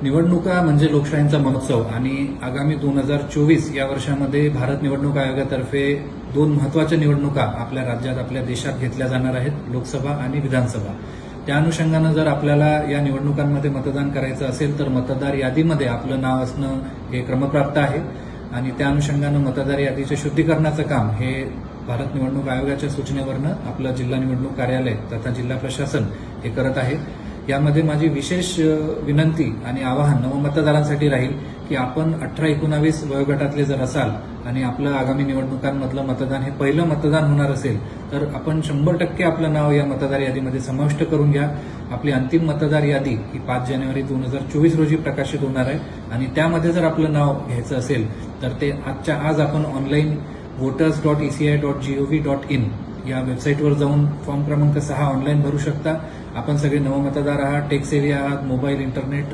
निवडणुका म्हणजे लोकशाहीचा महोत्सव आणि आगामी 2024 या वर्षामध्ये भारत निवडणूक आयोगातर्फे 2 महत्वाच्या निवडणुका आपल्या राज्यात आपल्या देशात घेतल्या जाणार आहेत, लोकसभा आणि विधानसभा. त्या अनुषंगानं जर आपल्याला या निवडणुकांमध्ये मतदान करायचं असेल तर मतदार यादीमध्ये आपलं नाव असणं हे क्रमप्राप्त आहे आणि त्या अनुषंगानं मतदार यादीच्या शुद्धीकरणाचं काम हे भारत निवडणूक आयोगाच्या सूचनेवरनं आपलं जिल्हा निवडणूक कार्यालय तथा जिल्हा प्रशासन हे करत आहे. यामध्ये माझी विशेष विनंती आणि आवाहन नवमतदारांसाठी राहील की आपण 18-19 वयोगटातले जर असाल आणि आपलं आगामी निवडणुकांमधलं मतदान हे पहिलं मतदान होणार असेल तर आपण 100% आपलं नाव या मतदार यादीमध्ये समाविष्ट करून घ्या. आपली अंतिम मतदार यादी ही 5 जानेवारी 2024 रोजी प्रकाशित होणार आहे आणि त्यामध्ये जर आपलं नाव घ्यायचं असेल तर ते आजच्या आज आपण ऑनलाईन voters.eci.gov.in या वेबसाईटवर जाऊन फॉर्म क्रमांक 6 ऑनलाईन भरू शकता. आपण सगळे नवमतदार आहात, टेक सेव्ही आहात, मोबाईल, इंटरनेट